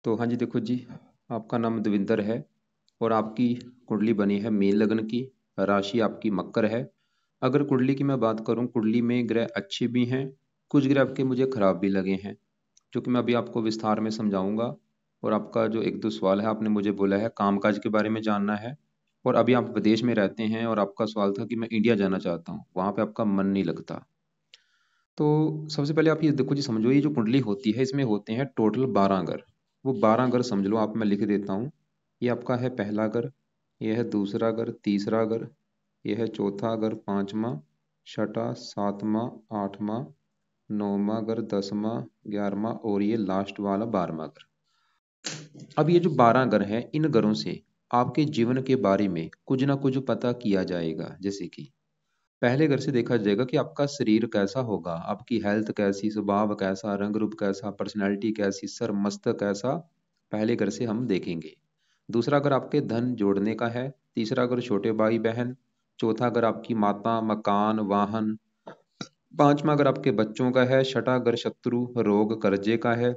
तो हाँ जी, देखो जी, आपका नाम दविंदर है और आपकी कुंडली बनी है मीन लग्न की। राशि आपकी मकर है। अगर कुंडली की मैं बात करूं, कुंडली में ग्रह अच्छे भी हैं, कुछ ग्रह आपके मुझे खराब भी लगे हैं, जो कि मैं अभी आपको विस्तार में समझाऊंगा। और आपका जो एक दो सवाल है, आपने मुझे बोला है कामकाज के बारे में जानना है, और अभी आप विदेश में रहते हैं और आपका सवाल था कि मैं इंडिया जाना चाहता हूँ, वहाँ पे आपका मन नहीं लगता। तो सबसे पहले आप ये देखो जी, समझो ये जो कुंडली होती है इसमें होते हैं टोटल 12 घर। वो 12 घर समझ लो आप, मैं लिख देता हूँ। ये आपका है पहला घर, यह है दूसरा घर, तीसरा घर, यह है चौथा घर, पांचवा, छठा, सातवां, आठवां, नौवां घर, 10वां, 11वां और ये लास्ट वाला 12वां घर। अब ये जो 12 घर हैं, इन घरों से आपके जीवन के बारे में कुछ ना कुछ पता किया जाएगा। जैसे कि पहले घर से देखा जाएगा कि आपका शरीर कैसा होगा, आपकी हेल्थ कैसी, स्वभाव कैसा, रंग रूप कैसा, पर्सनैलिटी कैसी, सर मस्तक कैसा, पहले घर से हम देखेंगे। दूसरा घर आपके धन जोड़ने का है। तीसरा घर छोटे भाई बहन। चौथा घर आपकी माता, मकान, वाहन। पांचवा घर आपके बच्चों का है। छठा घर शत्रु, रोग, कर्जे का है।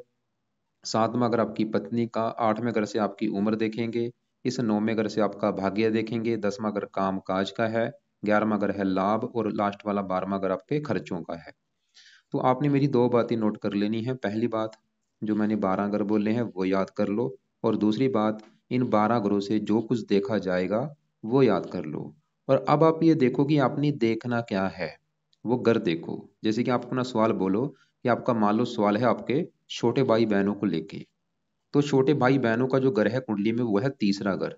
सातवां घर आपकी पत्नी का। आठवें घर से आपकी उम्र देखेंगे। इस नौवें घर से आपका भाग्य देखेंगे। 10वां घर काम काज का है। 11वां घर है लाभ, और लास्ट वाला 12वां घर आपके खर्चों का है। तो आपने मेरी दो बातें नोट कर लेनी है। पहली बात, जो मैंने 12 घर बोले हैं वो याद कर लो। और दूसरी बात, इन 12 घरों से जो कुछ देखा जाएगा वो याद कर लो। और अब आप ये देखो कि आपने देखना क्या है, वो घर देखो। जैसे कि आप अपना सवाल बोलो कि आपका मान लो सवाल है आपके छोटे भाई बहनों को लेके। तो छोटे भाई बहनों का जो घर है कुंडली में वो है तीसरा घर।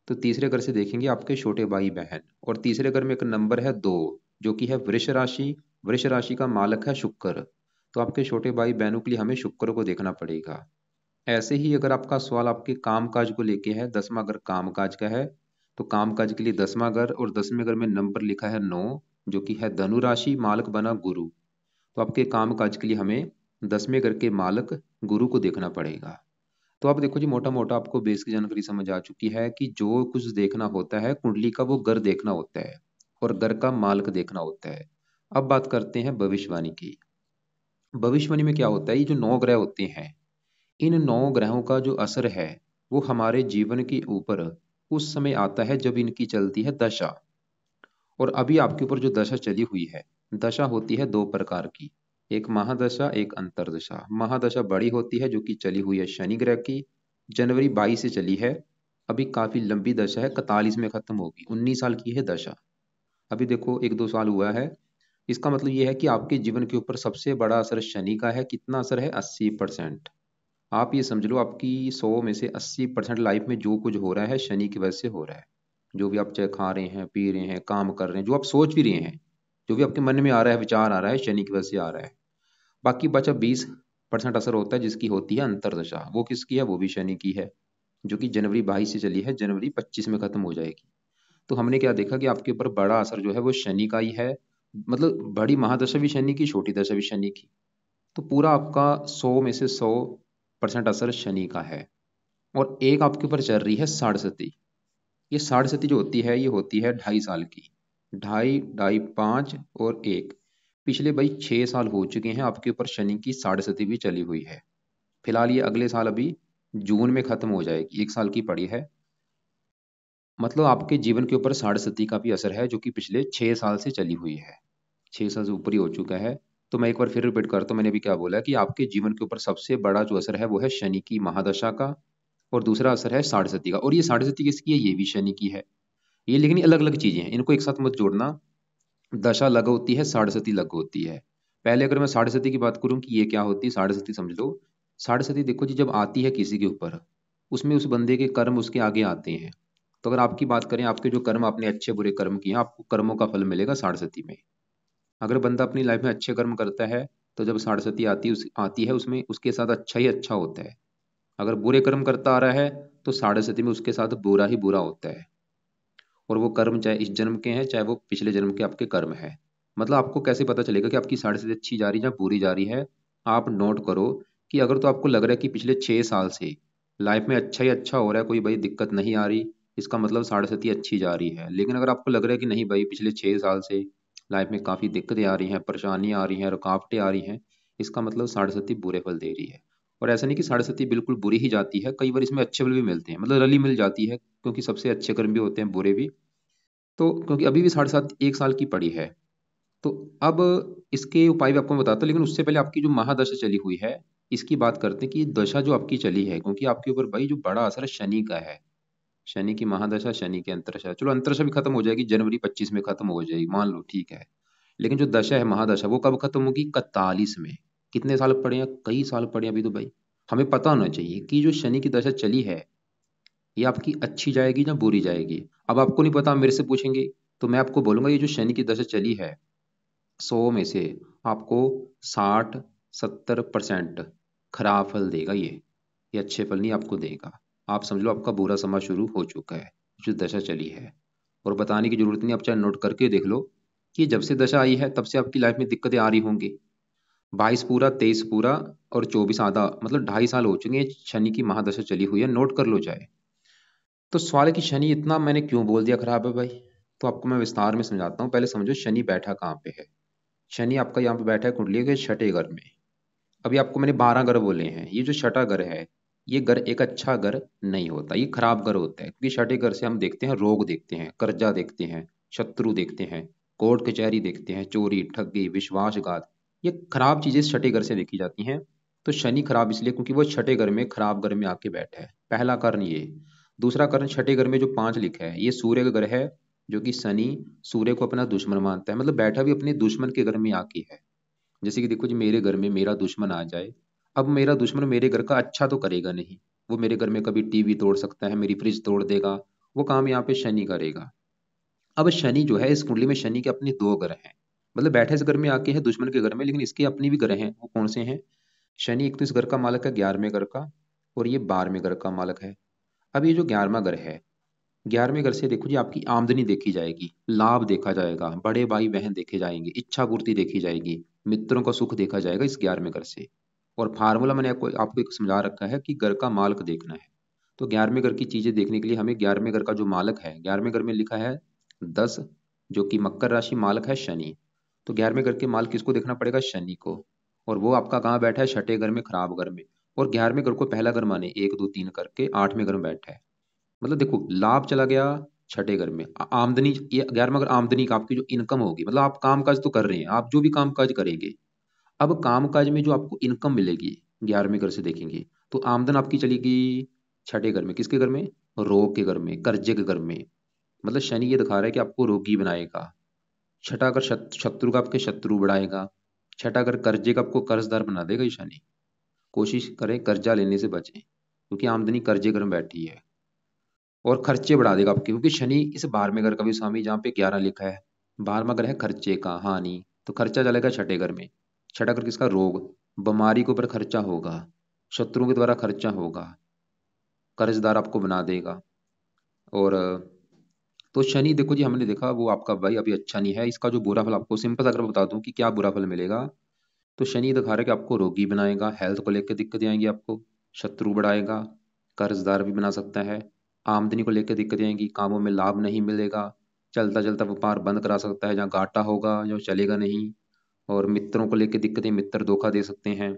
तो तीसरे घर से देखेंगे आपके छोटे भाई बहन, और तीसरे घर में एक नंबर है 2, जो कि है वृष राशि। वृष राशि का मालक है शुक्र। तो आपके छोटे भाई बहनों के लिए हमें शुक्र को देखना पड़ेगा। ऐसे ही अगर आपका सवाल आपके कामकाज को लेके है, 10वां घर कामकाज का है, तो कामकाज के लिए 10वां घर, और 10वें घर में नंबर लिखा है 9, जो कि है धनु राशि, मालक बना गुरु। तो आपके कामकाज के लिए हमें 10वें घर के मालक गुरु को देखना पड़ेगा। तो आप देखो जी, मोटा मोटा आपको बेस की जानकारी समझ आ चुकी है कि जो कुछ देखना होता है कुंडली का, वो घर देखना होता है और घर का मालक देखना होता है। अब बात करते हैं भविष्यवाणी की। भविष्यवाणी में क्या होता है, ये जो 9 ग्रह होते हैं, इन 9 ग्रहों का जो असर है वो हमारे जीवन के ऊपर उस समय आता है जब इनकी चलती है दशा। और अभी आपके ऊपर जो दशा चली हुई है, दशा होती है दो प्रकार की, एक महादशा, एक अंतरदशा। महादशा बड़ी होती है जो कि चली हुई है शनि ग्रह की, जनवरी 22 से चली है। अभी काफी लंबी दशा है, 41 में खत्म होगी, 19 साल की है दशा। अभी देखो एक दो साल हुआ है। इसका मतलब ये है कि आपके जीवन के ऊपर सबसे बड़ा असर शनि का है। कितना असर है? 80%। आप ये समझ लो आपकी 100 में से 80% लाइफ में जो कुछ हो रहा है शनि की वजह से हो रहा है। जो भी आप चाहे खा रहे हैं, पी रहे हैं, काम कर रहे हैं, जो आप सोच भी रहे हैं, जो भी आपके मन में आ रहा है, विचार आ रहा है, शनि की वजह से आ रहा है। बाकी बचा 20% असर होता है जिसकी होती है अंतरदशा। वो किसकी है? वो भी शनि की है, जो कि जनवरी 22 से चली है, जनवरी 25 में खत्म हो जाएगी। तो हमने क्या देखा कि आपके ऊपर बड़ा असर जो है वो शनि का ही है। मतलब बड़ी महादशा भी शनि की, छोटी दशा भी शनि की। तो पूरा आपका 100 में से 100% असर शनि का है। और एक आपके ऊपर चल रही है साढ़े। ये साढ़े जो होती है, ये होती है 2.5 साल की। ढाई ढाई, 5 और 1, पिछले भाई 6 साल हो चुके हैं आपके ऊपर शनि की साढ़े भी चली हुई है। फिलहाल ये अगले साल अभी जून में खत्म हो जाएगी, 1 साल की पड़ी है। मतलब आपके जीवन के ऊपर साढ़े का भी असर है, जो कि पिछले 6 साल से चली हुई है। 6 साल से ऊपर ही हो चुका है। तो मैं एक बार फिर रिपीट करता हूँ, मैंने अभी क्या बोला कि आपके जीवन के ऊपर सबसे बड़ा जो असर है वो है शनि की महादशा का, और दूसरा असर है साढ़े का। और ये साढ़े किसकी है? ये भी शनि की है। ये लेकिन अलग अलग चीजें हैं, इनको एक साथ मत जोड़ना। दशा अलग होती है, साढ़े अलग होती है। पहले अगर मैं साढ़े की बात करूं कि ये क्या होती है, साढ़े समझ लो। साढ़े देखो जी, जब आती है किसी के ऊपर, उसमें उस बंदे के कर्म उसके आगे आते हैं। तो अगर आपकी बात करें, आपके जो कर्म, आपने अच्छे बुरे कर्म किए हैं, आपको कर्मों का फल मिलेगा साढ़े में। अगर बंदा अपनी लाइफ में अच्छे कर्म करता है, तो जब साढ़े आती है उसमें उसके साथ अच्छा ही अच्छा होता है। अगर बुरे कर्म करता आ रहा है, तो साढ़े में उसके साथ बुरा ही बुरा होता है। और वो कर्म चाहे इस जन्म के हैं, चाहे वो पिछले जन्म के आपके कर्म है। मतलब आपको कैसे पता चलेगा कि आपकी साढ़े अच्छी जा रही है या बुरी जा रही है? आप नोट करो कि अगर तो आपको लग रहा है कि पिछले 6 साल से लाइफ में अच्छा ही अच्छा हो रहा है, कोई भाई दिक्कत नहीं आ रही, इसका मतलब साढ़े अच्छी जा रही है। लेकिन अगर आपको लग रहा है कि नहीं भाई, पिछले 6 साल से लाइफ में काफी दिक्कतें आ रही हैं, परेशानी आ रही हैं, रुकावटें आ रही हैं, इसका मतलब साढ़े बुरे फल दे रही है। और ऐसा नहीं कि 7.5 बिल्कुल बुरी ही जाती है, कई बार इसमें अच्छे फल भी मिलते हैं, मतलब रली मिल जाती है, क्योंकि सबसे अच्छे कर्म भी होते हैं, बुरे भी। तो क्योंकि अभी भी 7.5 एक साल की पड़ी है, तो अब इसके उपाय भी आपको मैं बताता हूँ, लेकिन उससे पहले आपकी जो महादशा चली हुई है, इसकी बात करते हैं कि ये दशा जो आपकी चली है, क्योंकि आपके ऊपर भाई जो बड़ा असर शनि का है, शनि की महादशा, शनि की अंतरदशा, चलो अंतरदशा भी खत्म हो जाएगी, जनवरी 25 में खत्म हो जाएगी, मान लो ठीक है। लेकिन जो दशा है, महादशा, वो कब खत्म होगी? 41 में। कितने साल पड़े हैं? कई साल पड़े हैं अभी तो भाई। हमें पता होना चाहिए कि जो शनि की दशा चली है, ये आपकी अच्छी जाएगी या बुरी जाएगी। अब आपको नहीं पता, आप मेरे से पूछेंगे, तो मैं आपको बोलूंगा ये जो शनि की दशा चली है, 100 में से आपको 60-70% खराब फल देगा ये अच्छे फल नहीं आपको देगा। आप समझ लो आपका बुरा समय शुरू हो चुका है, जो दशा चली है। और बताने की जरूरत नहीं, आप चाहे नोट करके देख लो कि जब से दशा आई है तब से आपकी लाइफ में दिक्कतें आ रही होंगी। 22 पूरा, 23 पूरा और 24 आधा, मतलब 2.5 साल हो चुके हैं शनि की महादशा चली हुई है, नोट कर लो चाहे। तो सवाल है कि शनि इतना मैंने क्यों बोल दिया खराब है भाई। तो आपको मैं विस्तार में समझाता हूँ, पहले समझो शनि बैठा कहाँ पे है। शनि आपका यहाँ पे बैठा है कुंडली के छठे घर में। अभी आपको मैंने 12 घर बोले हैं, ये जो छठा घर है, ये घर एक अच्छा घर नहीं होता, ये खराब घर होता है, क्योंकि छठे घर से हम देखते हैं रोग, देखते हैं कर्जा, देखते हैं शत्रु, देखते हैं कोर्ट कचहरी, देखते हैं चोरी ठगी विश्वासघात। ये खराब चीजें छठे घर से देखी जाती हैं। तो शनि खराब इसलिए क्योंकि वो छठे घर में, खराब घर में आके बैठा है, पहला कारण ये। दूसरा कारण, छठे घर में जो 5 लिखा है, ये सूर्य का घर है, जो कि शनि सूर्य को अपना दुश्मन मानता है, मतलब बैठा भी अपने दुश्मन के घर में आके है। जैसे कि देखो जी, मेरे घर में मेरा दुश्मन आ जाए, अब मेरा दुश्मन मेरे घर का अच्छा तो करेगा नहीं, वो मेरे घर में कभी टीवी तोड़ सकता है, मेरी फ्रिज तोड़ देगा, वो काम यहाँ पे शनि करेगा। अब शनि जो है, इस कुंडली में शनि के अपने 2 ग्रह हैं, मतलब बैठे इस घर में आके है दुश्मन के घर में, लेकिन इसके अपने भी ग्रह हैं। वो कौन से हैं? शनि एक तो इस घर का मालक है 11वें घर का, और ये 12वें घर का मालक है। अब ये जो 11वां घर है, 11वें घर से देखो जी, आपकी आमदनी देखी जाएगी, लाभ देखा जाएगा, बड़े भाई बहन देखे जाएंगे, इच्छा पूर्ति देखी जाएगी, मित्रों का सुख देखा जाएगा इस 11वें घर से। और फार्मूला मैंने आपको एक समझा रखा है कि घर का मालक देखना है। तो 11वें घर की चीजें देखने के लिए हमें 11वें घर का जो मालक है, 11वें घर में लिखा है 10, जो कि मकर राशि मालक है शनि। तो 11वें घर के माल किसको देखना पड़ेगा? शनि को। और वो आपका कहाँ बैठा है? छठे घर में, खराब घर में। और 11वें घर को पहला घर माने, 1 2 3 करके 8वें घर में बैठा है। मतलब देखो, लाभ चला गया छठे घर में, आमदनी, ये 11वां घर आमदनी का, आपकी जो इनकम होगी, मतलब आप काम काज तो कर रहे हैं, आप जो भी काम काज करेंगे, अब काम काज में जो आपको इनकम मिलेगी, 11वें घर से देखेंगे, तो आमदन आपकी चलेगी छठे घर में। किसके घर में? रोग के घर में, कर्जे के घर में। मतलब शनि ये दिखा रहा है कि आपको रोगी बनाएगा। छठा घर शत्रु का आपके शत्रु बढ़ाएगा। छठा घर कर्जे का आपको कर्जदार बना देगा ये शनि। कोशिश करें कर्जा लेने से बचें, क्योंकि आमदनी कर्जे घर में बैठी है। और खर्चे बढ़ा देगा आपके, क्योंकि शनि इस 12वें घर का भी स्वामी, जहाँ पे 11 लिखा है, 12वां घर है खर्चे का, हानि। तो खर्चा चलेगा छठे घर में। छठा घर किसका? रोग, बीमारी के ऊपर खर्चा होगा, शत्रुओं के द्वारा खर्चा होगा, कर्जदार आपको बना देगा। और तो शनि देखो जी, हमने देखा वो आपका भाई अभी अच्छा नहीं है। इसका जो बुरा फल आपको सिंपल अगर बता दूं कि क्या बुरा फल मिलेगा, तो शनि दिखा रहा है कि आपको रोगी बनाएगा, हेल्थ को लेकर दिक्कतें आएंगी आपको, शत्रु बढ़ाएगा, कर्जदार भी बना सकता है, आमदनी को लेकर दिक्कतें आएंगी, कामों में लाभ नहीं मिलेगा, चलता चलता व्यापार बंद करा सकता है, जहाँ घाटा होगा जो चलेगा नहीं। और मित्रों को लेकर दिक्कतें, मित्र धोखा दे सकते हैं।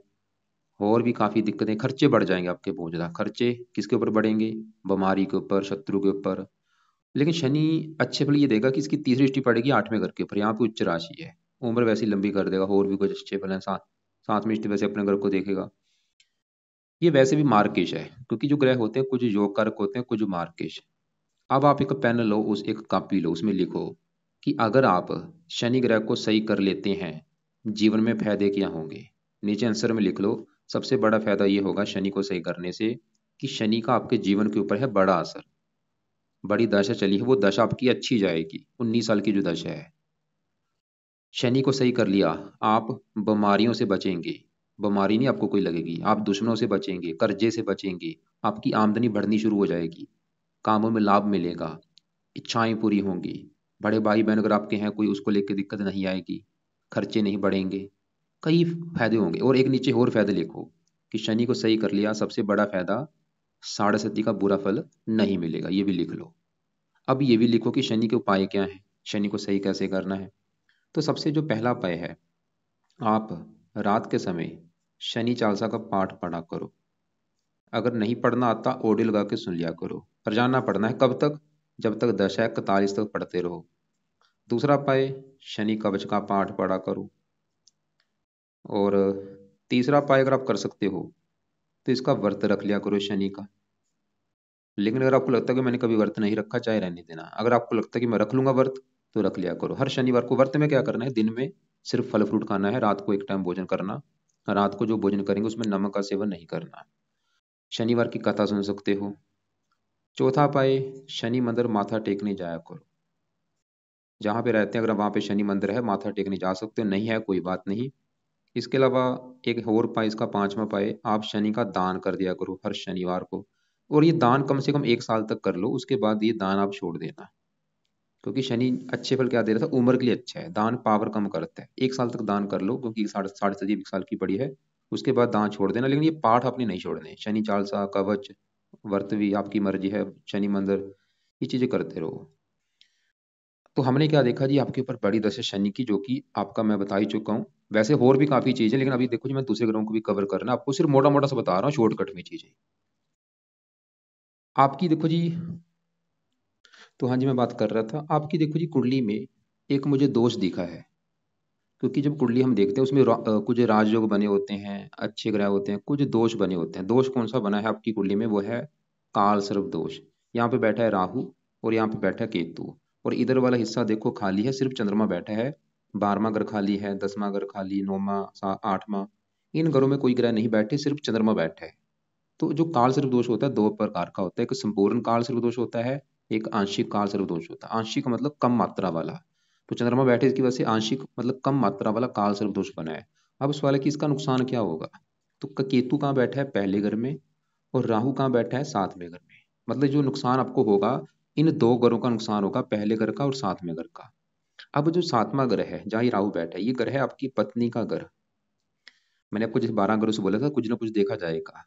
और भी काफी दिक्कतें, खर्चे बढ़ जाएंगे आपके बहुत ज्यादा। खर्चे किसके ऊपर बढ़ेंगे? बीमारी के ऊपर, शत्रु के ऊपर। लेकिन शनि अच्छे फल ये देगा कि इसकी तीसरी दृष्टि पड़ेगी 8वें घर के ऊपर, यहाँ पे उच्च राशि है, उम्र वैसी लंबी कर देगा, और भी कुछ अच्छे फल हैं। 7वीं दृष्टि वैसे अपने घर को देखेगा। ये वैसे भी मार्किश है, क्योंकि जो ग्रह होते हैं कुछ योग कारक होते हैं, कुछ मार्किश। अब आप एक पेन लो, उस एक कॉपी लो, उसमें लिखो कि अगर आप शनि ग्रह को सही कर लेते हैं, जीवन में फायदे क्या होंगे। नीचे आंसर में लिख लो, सबसे बड़ा फायदा ये होगा शनि को सही करने से, कि शनि का आपके जीवन के ऊपर है बड़ा असर। बड़ी दशा चली है, वो दशा आपकी अच्छी जाएगी, 19 साल की जो दशा है। शनि को सही कर लिया, आप बीमारियों से बचेंगे, बीमारी नहीं आपको कोई लगेगी, आप दुश्मनों से बचेंगे, कर्जे से बचेंगे, आपकी आमदनी बढ़नी शुरू हो जाएगी, कामों में लाभ मिलेगा, इच्छाएं पूरी होंगी, बड़े भाई बहन अगर आपके हैं कोई, उसको लेकर दिक्कत नहीं आएगी, खर्चे नहीं बढ़ेंगे, कई फायदे होंगे। और एक नीचे और फायदे लिखो कि शनि को सही कर लिया, सबसे बड़ा फायदा, 7.5 का बुरा फल नहीं मिलेगा, ये भी लिख लो। अब ये भी लिखो कि शनि के उपाय क्या है, शनि को सही कैसे करना है। तो सबसे जो पहला उपाय है, आप रात के समय शनि चालसा का पाठ पढ़ा करो। अगर नहीं पढ़ना आता ऑडियो लगा के सुन लिया करो। पर जानना पढ़ना है कब तक? जब तक दशा है 41 तक पढ़ते रहो। दूसरा पाए, शनि कवच का पाठ पढ़ा करो। और तीसरा पाए अगर आप कर सकते हो तो इसका व्रत रख लिया करो शनि का। लेकिन अगर आपको लगता है कि मैंने कभी व्रत नहीं रखा, चाहे रहने देना। अगर आपको लगता है कि मैं रख लूंगा व्रत, तो रख लिया करो हर शनिवार को। व्रत में क्या करना है, दिन में सिर्फ फल फ्रूट खाना है, रात को एक टाइम भोजन करना। रात को जो भोजन करेंगे उसमें नमक का सेवन नहीं करना। शनिवार की कथा सुन सकते हो। चौथा पाए, शनि मंदिर माथा टेकने जाया करो। जहाँ पे रहते हैं अगर वहाँ पे शनि मंदिर है, माथा टेकने जा सकते हो, नहीं है कोई बात नहीं। इसके अलावा एक और पाए, इसका पांचवा पाए, आप शनि का दान कर दिया करो हर शनिवार को। और ये दान कम से कम 1 साल तक कर लो, उसके बाद ये दान आप छोड़ देना। क्योंकि शनि अच्छे फल क्या दे रहा था, उम्र के लिए अच्छा है, दान पावर कम करता है। 1 साल तक दान कर लो, क्योंकि साढ़े साढ़े सदी 1 साल की पड़ी है। उसके बाद दान छोड़ देना, लेकिन ये पाठ आपने नहीं छोड़ने। शनि चालसा, कवच, व्रत भी आपकी मर्जी है, शनि मंदिर, ये चीजें करते रहो। तो हमने क्या देखा जी, आपके ऊपर बड़ी दशा शनि की, जो कि आपका मैं बता ही चुका हूँ। वैसे और भी काफी चीजें, लेकिन अभी देखो जी मैं दूसरे ग्रहों को भी कवर करना, आपको सिर्फ मोटा मोटा सा बता रहा हूँ, शॉर्टकट में चीजें आपकी। देखो जी, तो हाँ जी मैं बात कर रहा था आपकी। देखो जी कुंडली में एक मुझे दोष दिखा है। क्योंकि जब कुंडली हम देखते हैं उसमें कुछ राजयोग बने होते हैं, अच्छे ग्रह होते हैं, कुछ दोष बने होते हैं। दोष कौन सा बना है आपकी कुंडली में, वो है काल सर्प दोष। यहाँ पे बैठा है राहु, और यहाँ पे बैठा है केतु। और इधर वाला हिस्सा देखो खाली है, सिर्फ चंद्रमा बैठा है। 12वां घर खाली है, 10वां घर खाली, 9वां, 8वां। इन घरों में कोई ग्रह नहीं बैठे, सिर्फ चंद्रमा बैठा है। तो जो काल सर्प दोष होता है दो प्रकार का होता है। एक संपूर्ण काल सर्प दोष होता है, एक आंशिक काल सर्प दोष होता है। आंशिक मतलब कम मात्रा वाला। तो चंद्रमा बैठे इसकी वजह से आंशिक मतलब कम मात्रा वाला काल सर्प दोष बना है। अब सवाल है कि इसका नुकसान क्या होगा। तो केतु कहाँ बैठा है, पहले घर में। और राहु कहाँ बैठा है, 7वें घर में। मतलब जो नुकसान आपको होगा, इन दो घरों का नुकसान होगा, पहले घर का और 7वें घर का। अब जो 7वां ग्रह है जहाँ ये राहु बैठा है, ये ग्रह है आपकी पत्नी का घर। मैंने आपको जैसे 12 ग्रहों से बोला था, कुछ ना कुछ देखा जाएगा।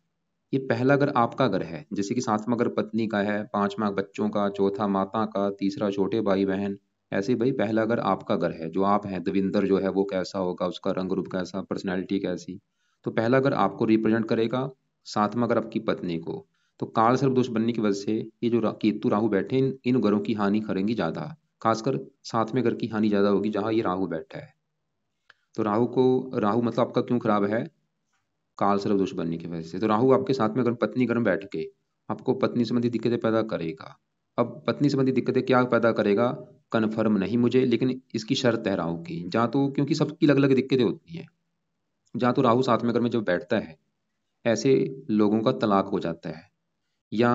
ये पहला घर आपका घर है, जैसे कि 7वां घर पत्नी का है, 5वां बच्चों का, चौथा माता का, तीसरा छोटे भाई बहन। ऐसे ही भाई पहला घर आपका घर है, जो आप हैं। दविंदर जो है वो कैसा होगा, उसका रंग रूप कैसा, पर्सनैलिटी कैसी। तो पहला घर आपको रिप्रेजेंट करेगा, 7वां घर आपकी पत्नी को। तो काल सर्प दोष बनने की वजह से ये जो केतु राहु बैठे, इन घरों की हानि करेंगी ज्यादा। खासकर 7वें घर की हानि ज्यादा होगी जहां ये राहु बैठा है। तो राहु मतलब आपका क्यों खराब है, काल सर्प दोष बनने की वजह से। तो राहु आपके साथ में अगर पत्नी घर में बैठ के आपको पत्नी संबंधी दिक्कतें पैदा करेगा। अब पत्नी संबंधी दिक्कतें क्या पैदा करेगा, कन्फर्म नहीं मुझे, लेकिन इसकी शर्त है राहु की। जहाँ तो क्योंकि सबकी अलग अलग दिक्कतें होती हैं। जहाँ तो राहु 7वें घर में जब बैठता है, ऐसे लोगों का तलाक हो जाता है, या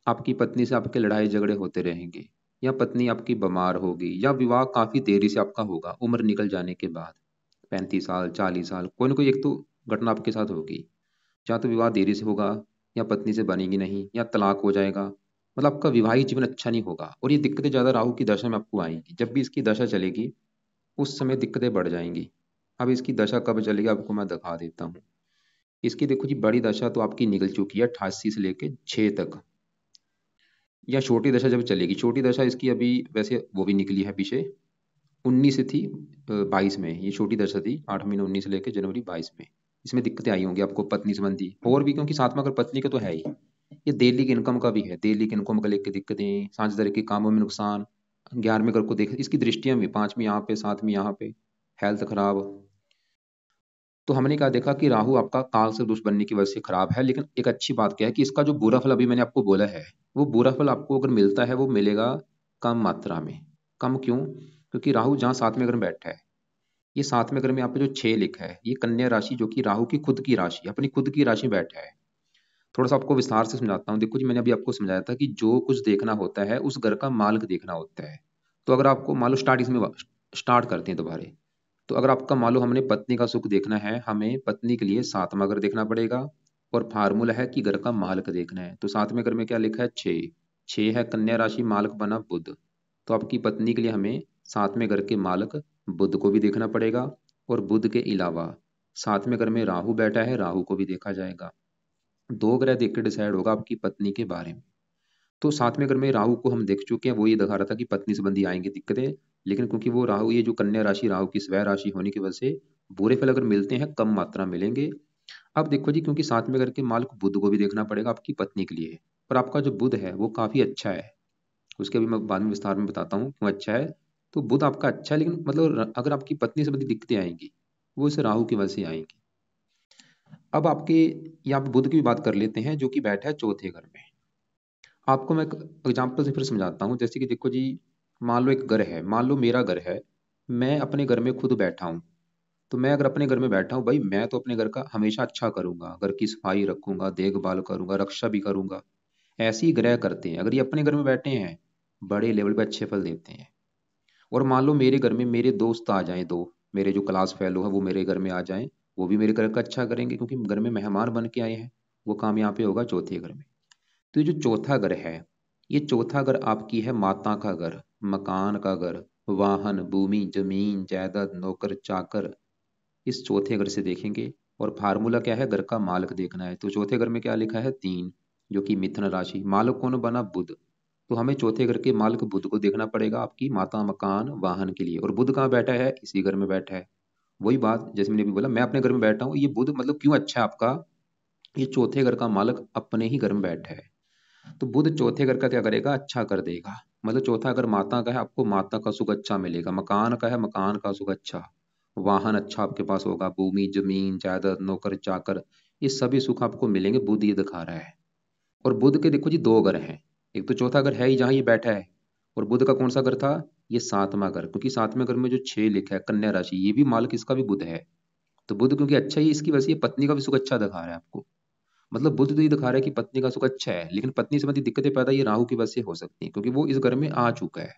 आपकी पत्नी से आपके लड़ाई झगड़े होते रहेंगे, या पत्नी आपकी बीमार होगी, या विवाह काफी देरी से आपका होगा, उम्र निकल जाने के बाद, 35 साल, 40 साल, कोई ना कोई एक तो घटना आपके साथ होगी। या तो विवाह देरी से होगा, या पत्नी से बनेगी नहीं, या तलाक हो जाएगा। मतलब आपका विवाहित जीवन अच्छा नहीं होगा। और ये दिक्कतें ज्यादा राहु की दशा में आपको आएंगी। जब भी इसकी दशा चलेगी उस समय दिक्कतें बढ़ जाएंगी। अब इसकी दशा कब चलेगी आपको मैं दिखा देता हूँ। इसकी देखो जी बड़ी दशा तो आपकी निकल चुकी है 88 से लेके 6 तक। या छोटी दशा जब चलेगी, छोटी दशा इसकी अभी वैसे वो भी निकली है पीछे, 19 से थी 22 में। ये छोटी दशा थी 8 महीने 19 से लेकर जनवरी 22 में। इसमें दिक्कतें आई होंगी आपको पत्नी संबंधी, और भी, क्योंकि 7वां घर पत्नी का तो है ही। ये डेली की इनकम का भी है, डेली की इनकम को लेकर दिक्कतें, साझेदारी के कामों में नुकसान। 11वें घर को देख, इसकी दृष्टियां भी, 5वीं यहाँ पे, 7वीं यहाँ पे, हेल्थ खराब। तो हमने क्या देखा कि राहु आपका काल से दोष बनने की वजह से खराब है। लेकिन एक अच्छी बात क्या है कि इसका जो बुरा फल अभी मैंने आपको बोला है, वो बुरा फल आपको अगर मिलता है वो मिलेगा कम मात्रा में। कम क्यों, क्योंकि राहु जहाँ 7वें घर में बैठा है, ये 7वें घर में यहाँ पे जो 6 लिखा है, ये कन्या राशि, जो कि राहु की खुद की राशि, अपनी खुद की राशि में बैठा है। थोड़ा सा आपको विस्तार से समझाता हूँ। देखो जी मैंने अभी आपको समझाया था कि जो कुछ देखना होता है उस घर का मालिक देखना होता है। तो अगर आपको मान लो स्टार्ट करते हैं दोबारा। तो अगर आपका मान लो हमने पत्नी का सुख देखना है, हमें पत्नी के लिए 7वां घर देखना पड़ेगा। और फार्मूला है कि घर का मालिक देखना है। तो 7वें घर में क्या लिखा है, 6। 6 है कन्या राशि, मालिक बना बुध। तो आपकी पत्नी के लिए हमें 7वें घर के मालिक बुध को भी देखना पड़ेगा। और बुध के अलावा 7वें घर में राहु बैठा है, राहु को भी देखा जाएगा। दो ग्रह देख के डिसाइड होगा आपकी पत्नी के बारे में। तो 7वें घर में राहु को हम देख चुके हैं, वो ये दिखा रहा था कि पत्नी संबंधी आएंगी दिक्कतें। लेकिन क्योंकि वो राहु, ये जो कन्या राशि राहु की स्वय राशि होने की वजह से बुरे फल अगर मिलते हैं कम मात्रा में मिलेंगे। अब देखो जी, क्योंकि साथ में करके मालिक बुध को भी देखना पड़ेगा आपकी पत्नी के लिए, पर आपका जो बुध है वो काफी अच्छा है। उसके अभी मैं बाद में विस्तार में बताता हूँ क्यों अच्छा है। तो बुध आपका अच्छा है, लेकिन मतलब अगर आपकी पत्नी से बड़ी दिक्कतें आएंगी, वो इस राहु की वजह से आएंगी। अब आपके यहाँ पे बुध की भी बात कर लेते हैं, जो कि बैठा है चौथे घर में। आपको मैं एक एग्जाम्पल से फिर समझाता हूँ। जैसे कि देखो जी, मान लो एक घर है, मान लो मेरा घर है, मैं अपने घर में खुद बैठा हूँ। तो मैं अगर अपने घर में बैठा हूँ भाई, मैं तो अपने घर का हमेशा अच्छा करूंगा, घर की सफाई रखूंगा, देखभाल करूंगा, रक्षा भी करूंगा। ऐसे ही ग्रह करते हैं, अगर ये अपने घर में बैठे हैं बड़े लेवल पे अच्छे फल देते हैं। और मान लो मेरे घर में मेरे दोस्त आ जाएं, दो मेरे जो क्लास फेलो है वो मेरे घर में आ जाएं, वो भी मेरे घर का अच्छा करेंगे, क्योंकि घर में मेहमान बन के आए हैं। वो काम यहाँ पे होगा चौथे घर में। तो ये जो चौथा घर है, ये चौथा घर आपकी है माता का घर, मकान का घर, वाहन, भूमि, जमीन, जायदाद, नौकर चाकर, इस चौथे घर से देखेंगे। और फार्मूला क्या है, घर का मालिक देखना है। तो चौथे घर में क्या लिखा है, 3, जो कि मिथुन राशि, मालिक कौन बना, बुध। तो हमें चौथे घर के मालिक बुध को देखना पड़ेगा आपकी माता, मकान, वाहन के लिए। और बुध कहाँ बैठा है, इसी घर में बैठा है। वही बात जैसे मैंने अभी बोला, मैं अपने घर में बैठा हूँ, ये बुध मतलब क्यों अच्छा है आपका, ये चौथे घर का मालिक अपने ही घर में बैठा है। तो बुध चौथे घर का क्या करेगा, अच्छा कर देगा। मतलब चौथा घर माता का है, आपको माता का सुख अच्छा मिलेगा। मकान का है, मकान का सुख अच्छा। वाहन अच्छा आपके पास होगा, भूमि, जमीन, जायदाद, नौकर चाकर, ये सभी सुख आपको मिलेंगे, बुध ये दिखा रहा है। और बुध के देखो जी दो घर हैं, एक तो चौथा घर है ही जहां ये बैठा है। और बुध का कौन सा घर था, ये सातवां घर, क्योंकि सातवें घर में जो 6 लिखा है कन्या राशि, ये भी मालिक इसका भी बुध है। तो बुध क्योंकि अच्छा ही, इसकी वजह से ये पत्नी का भी सुख अच्छा दिखा रहा है आपको। मतलब बुध तो ये दिखा रहा है कि पत्नी का सुख अच्छा है, लेकिन पत्नी संबंधी दिक्कतें पैदा ये राहु की वजह से हो सकती हैं, क्योंकि वो इस घर में आ चुका है।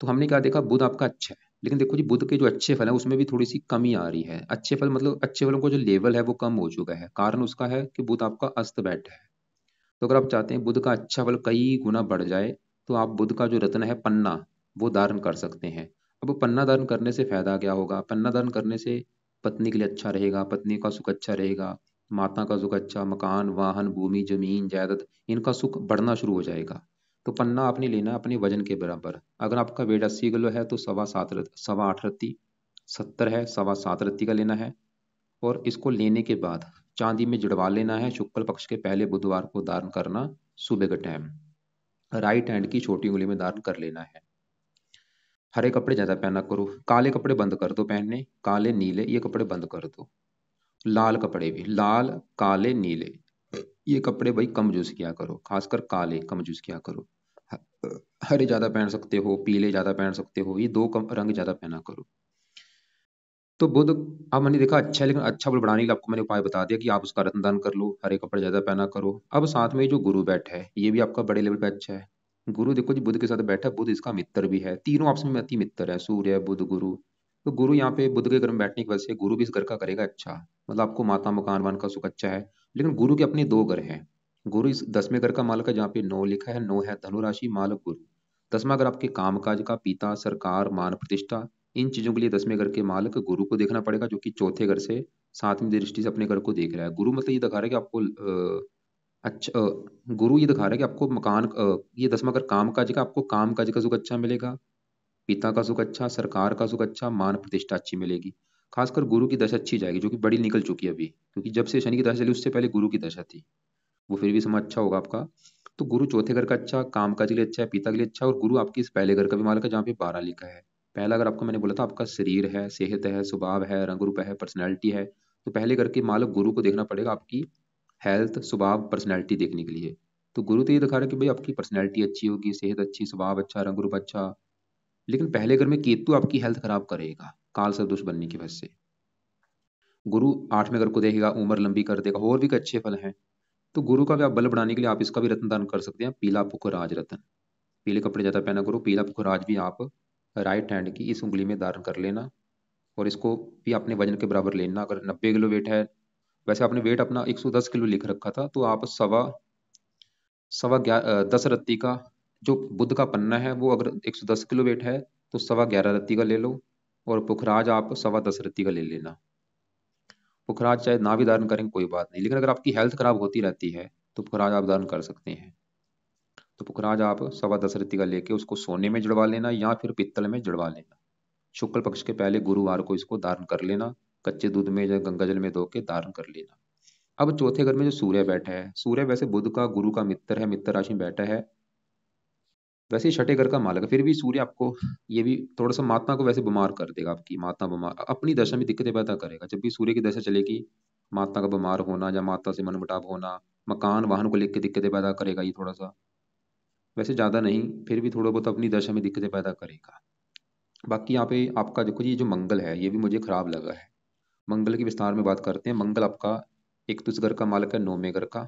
तो हमने क्या देखा, बुध आपका अच्छा है, लेकिन देखो जी बुध के जो अच्छे फल है उसमें भी थोड़ी सी कमी आ रही है। अच्छे फल मतलब अच्छे फलों का जो लेवल है वो कम हो चुका है। कारण उसका है कि बुध आपका अस्त बैठा है। तो अगर आप चाहते हैं बुध का अच्छा फल कई गुना बढ़ जाए, तो आप बुध का जो रत्न है पन्ना, वो धारण कर सकते हैं। अब पन्ना धारण करने से फायदा क्या होगा, पन्ना धारण करने से पत्नी के लिए अच्छा रहेगा, पत्नी का सुख अच्छा रहेगा, माता का सुख अच्छा, मकान, वाहन, भूमि, जमीन, जायदाद, इनका सुख बढ़ना शुरू हो जाएगा। तो पन्ना आपने लेना है अपने वजन के बराबर। अगर आपका वेट 80 किलो है तो 8.25 रत्ती, 70 है 7.25 रत्ती का लेना है। और इसको लेने के बाद चांदी में जड़वा लेना है, शुक्ल पक्ष के पहले बुधवार को धारण करना, सुबह के टाइम, राइट हैंड की छोटी उंगली में धारण कर लेना है। हरे कपड़े ज्यादा पहना करो, काले कपड़े बंद कर दो पहनने, काले नीले ये कपड़े बंद कर दो। लाल कपड़े भी, लाल, काले, नीले, ये कपड़े भाई कम यूज किया करो, खासकर काले कम यूज किया करो। हरे ज्यादा पहन सकते हो, पीले ज्यादा पहन सकते हो, ये दो कम रंग ज्यादा पहना करो। तो बुध, अब मैंने देखा अच्छा है, लेकिन अच्छा बल बढ़ाने के लिए आपको मैंने उपाय बता दिया कि आप उसका रत्न दान कर लो, हरे कपड़े ज्यादा पहना करो। अब साथ में जो गुरु बैठा है ये भी आपका बड़े लेवल पे अच्छा है। गुरु देखो जी बुध के साथ बैठा है, बुध इसका मित्र भी है, तीनों आपस में अति मित्र है, सूर्य, बुध, गुरु। तो गुरु यहाँ पे बुध के घर में बैठने की वजह से गुरु भी इस घर का करेगा अच्छा। मतलब आपको माता, मकान, वाहन का सुख अच्छा है। लेकिन गुरु के अपने दो घर हैं। गुरु इस 10वें घर का मालक है, जहाँ पे 9 लिखा है, 9 है धनु राशि, मालक गुरु। 10वां घर आपके काम काज का, पिता, सरकार, मान प्रतिष्ठा, इन चीजों के लिए 10वें घर के मालिक गुरु को देखना पड़ेगा, जो कि चौथे घर से 7वीं दृष्टि से अपने घर को देख रहा है। गुरु मतलब ये दिखा रहा है कि आपको अच्छा गुरु ये दिखा रहा है कि आपको मकान, ये 10वां घर काम काज का, आपको काम काज का सुख अच्छा मिलेगा, पिता का सुख अच्छा, सरकार का सुख अच्छा, मान प्रतिष्ठा अच्छी मिलेगी। खासकर गुरु की दशा अच्छी जाएगी, जो कि बड़ी निकल चुकी है अभी, क्योंकि जब से शनि की दशा चली उससे पहले गुरु की दशा थी। वो फिर भी समय अच्छा होगा आपका। तो गुरु चौथे घर का अच्छा, काम काज के लिए अच्छा है, पिता के लिए अच्छा। और गुरु आपकी इस पहले घर का भी मालिक है, जहाँ पे 12 लिखा है। पहला अगर आपको मैंने बोला था आपका शरीर है, सेहत है, स्वभाव है, रंग रूप है, पर्सनैलिटी है। तो पहले घर के मालिक गुरु को देखना पड़ेगा आपकी हेल्थ, स्वभाव, पर्सनैलिटी देखने के लिए। तो गुरु तो ये दिखा रहा है कि भाई आपकी पर्सनैलिटी अच्छी होगी, सेहत अच्छी, स्वभाव अच्छा, रंग रूप अच्छा। लेकिन पहले घर में केतु आपकी हेल्थ खराब करेगा, काल सदोष बनने की वजह से। गुरु 8वें घर को देखेगा, उम्र लंबी कर देगा, और भी अच्छे फल हैं। तो गुरु का भी आप बल बढ़ाने के लिए आप इसका भी रत्न दान कर सकते हैं, पीला पुखराज रत्न। पीले कपड़े ज्यादा पहना करो, पीला पुखराज भी आप राइट हैंड की इस उंगली में धारण कर लेना। और इसको भी अपने वजन के बराबर लेना। अगर 90 किलो वेट है, वैसे आपने वेट अपना 110 किलो लिख रखा था, तो आप सवा सवा 10 रत्ती का, जो बुध का पन्ना है वो अगर 110 किलो वेट है, तो सवा 11 रत्ती का ले लो। और पुखराज आप सवा 10 रत्ती का ले लेना। पुखराज चाहे ना भी धारण करें कोई बात नहीं, लेकिन अगर आपकी हेल्थ खराब होती रहती है तो पुखराज आप धारण कर सकते हैं। तो पुखराज आप सवा 10 रत्ती का लेके उसको सोने में जड़वा लेना, या फिर पित्तल में जड़वा लेना। शुक्ल पक्ष के पहले गुरुवार को इसको धारण कर लेना। कच्चे दूध में या गंगा जल में धो के धारण कर लेना। अब चौथे घर में जो सूर्य बैठा है, सूर्य वैसे बुध का गुरु का मित्र है, मित्र राशि में बैठा है, वैसे ही छठे घर का मालक है, फिर भी सूर्य आपको ये भी थोड़ा सा माता को वैसे बीमार कर देगा, आपकी माता बीमार अपनी दशा में दिक्कतें पैदा करेगा। जब भी सूर्य की दशा चलेगी, माता का बीमार होना या माता से मनमुटाव होना, मकान वाहन को लेकर दिक्कतें पैदा करेगा ये थोड़ा सा, वैसे ज्यादा नहीं, फिर भी थोड़ा बहुत अपनी दशा में दिक्कतें पैदा करेगा। बाकी यहाँ पे आपका देखो जी, ये जो मंगल है ये भी मुझे खराब लगा है। मंगल की विस्तार में बात करते हैं। मंगल आपका एक तो इस घर का मालक है नौवें घर का,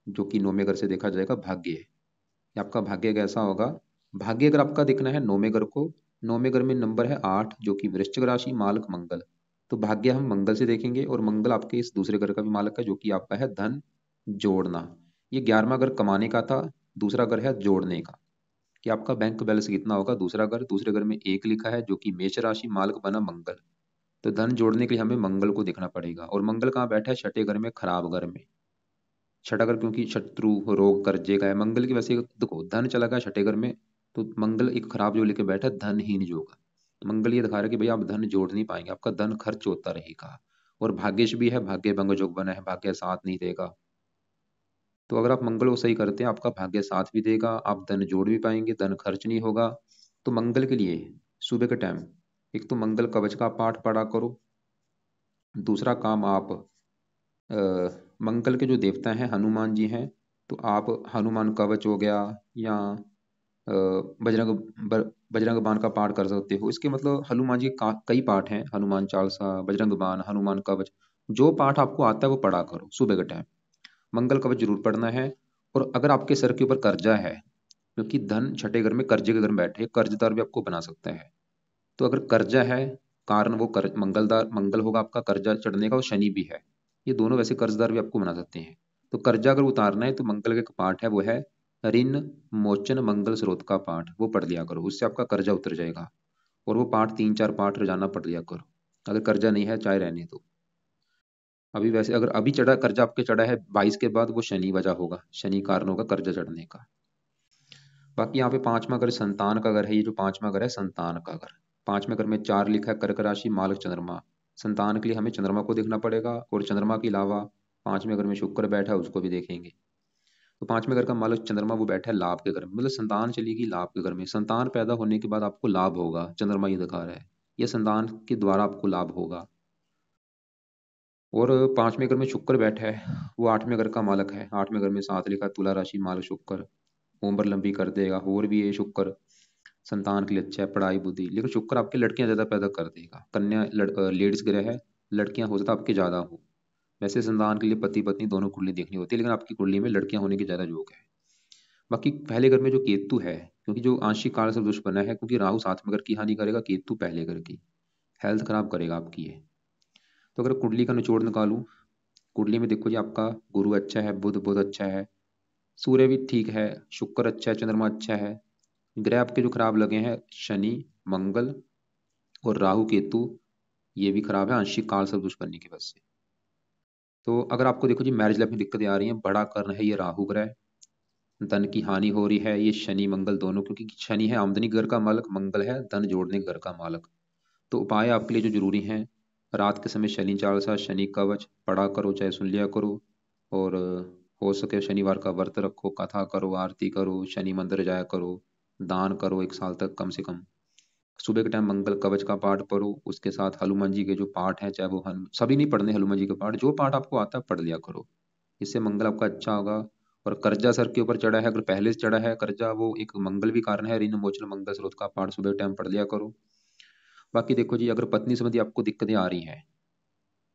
जो कि नौवें घर से देखा जाएगा भाग्य है। ये आपका भाग्य कैसा होगा? भाग्य अगर आपका देखना है नौवें घर को, नौवें घर में नंबर है 8 जो कि वृश्चिक राशि, मालक मंगल। तो भाग्य हम मंगल से देखेंगे, और मंगल आपके इस दूसरे घर का भी मालक है जो कि आपका है धन जोड़ना। ये 11वां घर कमाने का था, दूसरा घर है जोड़ने का, कि आपका बैंक बैलेंस कितना होगा। दूसरा घर, दूसरे घर में एक लिखा है जो कि मेष राशि, मालक बना मंगल। तो धन जोड़ने के लिए हमें मंगल को देखना पड़ेगा, और मंगल कहाँ बैठा है? छठे घर में, खराब घर में। छठा घर क्योंकि शत्रु रोग कर्जे का है। मंगल की वैसे देखो धन चला गया छठे घर में, तो मंगल एक खराब जो लेके बैठा है, धनहीन योग। मंगल ये दिखा रहा है कि भैया आप धन जोड़ नहीं पाएंगे, आपका धन खर्च होता रहेगा। और भाग्यश भी है, भाग्य भंग योग बना है, भाग्य साथ नहीं देगा। तो अगर आप मंगल को सही करते हैं, आपका भाग्य साथ भी देगा, आप धन जोड़ भी पाएंगे, धन खर्च नहीं होगा। तो मंगल के लिए सुबह के टाइम एक तो मंगल कवच का पाठ पढ़ा करो। दूसरा काम आप अ, मंगल के जो देवता हैं हनुमान जी हैं, तो आप हनुमान कवच हो गया, या बजरंग बजरंग बाण का पाठ कर सकते हो। इसके मतलब हनुमान जी का कई पाठ हैं, हनुमान चालीसा, बजरंग बाण, हनुमान कवच। जो पाठ आपको आता है वो पढ़ा करो सुबह के टाइम। मंगल कवच जरूर पढ़ना है। और अगर आपके सर के ऊपर कर्जा है, क्योंकि धन छठे घर में कर्जे के घर में बैठे, कर्जदार भी आपको बना सकता है। तो अगर कर्जा है, कारण वो मंगलदार मंगल होगा आपका कर्जा चढ़ने का, और शनि भी है, ये दोनों वैसे कर्जदार भी आपको बना सकते हैं। तो कर्जा अगर उतारना है तो मंगल का एक पाठ है, वो है ऋण मोचन मंगल स्रोत का पाठ, वो पढ़ लिया करो, उससे आपका कर्जा उतर जाएगा। और वो पाठ 3-4 पाठ रोजाना पढ़ लिया करो। अगर कर्जा नहीं है चाहे रहने दो। अभी वैसे अगर अभी चढ़ा कर्जा आपके चढ़ा है 22 के बाद, वो शनि वजह होगा, शनि कारण होगा कर्जा चढ़ने का। बाकी यहाँ पे पांचवा घर संतान का घर है, ये जो पांचवा घर है संतान का घर। पांचवें घर में 4 लिखा है, कर्क राशि, मालक चंद्रमा। संतान के लिए हमें चंद्रमा को देखना पड़ेगा, और चंद्रमा के अलावा पांचवें घर में शुक्र बैठा है, उसको भी देखेंगे। तो पांचवें घर का मालक चंद्रमा वो बैठा है लाभ के घर में, मतलब संतान चलेगी लाभ के घर में। संतान पैदा होने के बाद आपको लाभ होगा, चंद्रमा ये दिखा रहा है, यह संतान के द्वारा आपको लाभ होगा। और पांचवें घर में शुक्र बैठा है, वो आठवें घर का मालक है। आठवें घर में 7 लिखा है, तुला राशि, मालक शुक्र। उम्र लंबी कर देगा, और भी ये शुक्र संतान के लिए अच्छा है, पढ़ाई बुद्धि। लेकिन शुक्र आपकी लड़कियां ज्यादा पैदा कर देगा, कन्या लेडीज ग्रह है, लड़कियां हो सकता है आपके ज्यादा हो। वैसे संतान के लिए पति पत्नी दोनों कुंडली देखनी होती है, लेकिन आपकी कुंडली में लड़कियां होने के ज्यादा योग है। बाकी पहले घर में जो केतु है, क्योंकि जो आंशिक काल से दुष्ट बना है, क्योंकि राहु सातवें घर की हानि करेगा, केतु पहले घर की हेल्थ खराब करेगा आपकी ये। तो अगर कुंडली का निचोड़ निकालूं, कुंडली में देखो जी आपका गुरु अच्छा है, बुध बुध अच्छा है, सूर्य भी ठीक है, शुक्र अच्छा है, चंद्रमा अच्छा है। ग्रह आपके जो खराब लगे हैं शनि, मंगल और राहु केतु, ये भी खराब है आंशिक काल से दुष्ट बनने की वजह से। तो अगर आपको देखो जी मैरिज लाइफ में दिक्कतें आ रही हैं, बड़ा कारण है ये राहु ग्रह। धन की हानि हो रही है, ये शनि मंगल दोनों, क्योंकि शनि है आमदनी घर का मालक, मंगल है धन जोड़ने घर का मालक। तो उपाय आपके लिए जो जरूरी हैं, रात के समय शनि चालीसा, शनि कवच पढ़ा करो, चाहे सुन लिया करो। और हो सके शनिवार का व्रत रखो, कथा करो, आरती करो, शनि मंदिर जाया करो, दान करो 1 साल तक कम से कम। सुबह के टाइम मंगल कवच का पाठ पढ़ो, उसके साथ हनुमान जी के जो पाठ हैं, चाहे वो सभी नहीं पढ़ने हनुमान जी के पाठ, जो पाठ आपको आता है पढ़ लिया करो, इससे मंगल आपका अच्छा होगा। और कर्जा सर के ऊपर चढ़ा है, अगर पहले से चढ़ा है कर्जा, वो एक मंगल भी कारण है, ऋण मोचन मंगल स्रोत का पाठ सुबह टाइम पढ़ लिया करो। बाकी देखो जी, अगर पत्नी संबंधी आपको दिक्कतें आ रही हैं,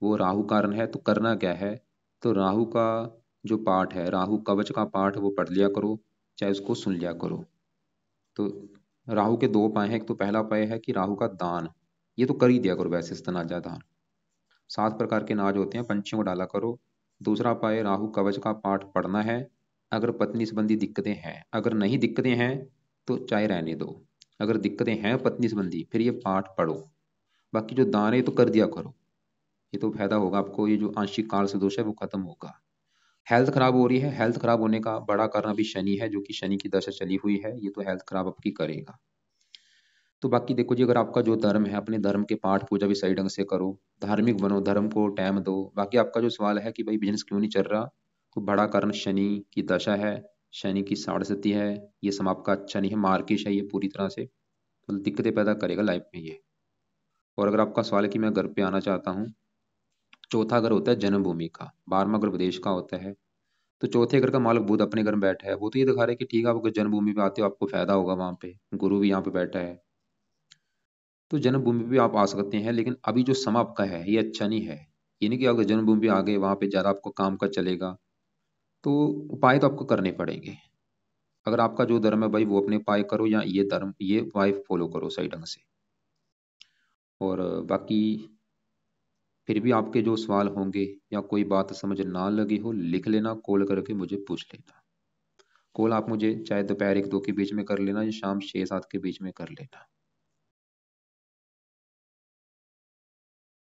वो राहु कारण है, तो करना क्या है? तो राहु का जो पाठ है, राहु कवच का पाठ, वो पढ़ लिया करो, चाहे उसको सुन लिया करो। तो राहु के 2 उपाय हैं। एक तो पहला उपाय है कि राहु का दान, ये तो कर ही दिया करो, वैसे स्तनाजा दान, 7 प्रकार के अनाज होते हैं, पंछियों को डाला करो। दूसरा उपाय राहु कवच का पाठ पढ़ना है, अगर पत्नी संबंधी दिक्कतें हैं। अगर नहीं दिक्कतें हैं तो चाहे रहने दो, अगर दिक्कतें हैं पत्नी संबंधी फिर ये पाठ पढ़ो। बाकी जो दान है ये तो कर दिया करो, ये तो फायदा होगा आपको, ये जो आंशिक काल से दोष है वो खत्म होगा। हेल्थ खराब हो रही है, हेल्थ खराब होने का बड़ा कारण अभी शनि है, जो कि शनि की दशा चली हुई है, ये तो हेल्थ खराब आपकी करेगा। तो बाकी देखो जी, अगर आपका जो धर्म है, अपने धर्म के पाठ पूजा भी सही ढंग से करो, धार्मिक बनो, धर्म को टाइम दो। बाकी आपका जो सवाल है कि भाई बिजनेस क्यों नहीं चल रहा, तो बड़ा कारण शनि की दशा है, शनि की साढ़े है, ये समय आपका अच्छा नहीं है, मार्किश है ये पूरी तरह से, तो दिक्कतें पैदा करेगा लाइफ में ये। और अगर आपका सवाल है कि मैं घर पे आना चाहता हूँ, चौथा घर होता है जन्मभूमि का, 12वां घर विदेश का होता है। तो चौथे घर का मालिक बुध अपने घर में बैठा है, वो तो ये दिखा रहा है कि ठीक है, आप अगर जन्मभूमि पे आते हो आपको फायदा होगा, वहां पे गुरु भी यहाँ पे बैठा है, तो जन्मभूमि पे भी आप आ सकते हैं। लेकिन अभी जो समय आपका है ये अच्छा नहीं है। ये नहीं कि अगर जन्मभूमि पे आ गए वहां पे ज्यादा आपको काम का चलेगा, तो उपाय तो आपको करने पड़ेंगे। अगर आपका जो धर्म है भाई वो अपने उपाय करो, या ये धर्म ये उपाय फॉलो करो सही ढंग से। और बाकी फिर भी आपके जो सवाल होंगे या कोई बात समझ ना लगी हो, लिख लेना, कॉल करके मुझे पूछ लेना। कॉल आप मुझे चाहे दोपहर 1-2 के बीच में कर लेना, या शाम 6-7 के बीच में कर लेना।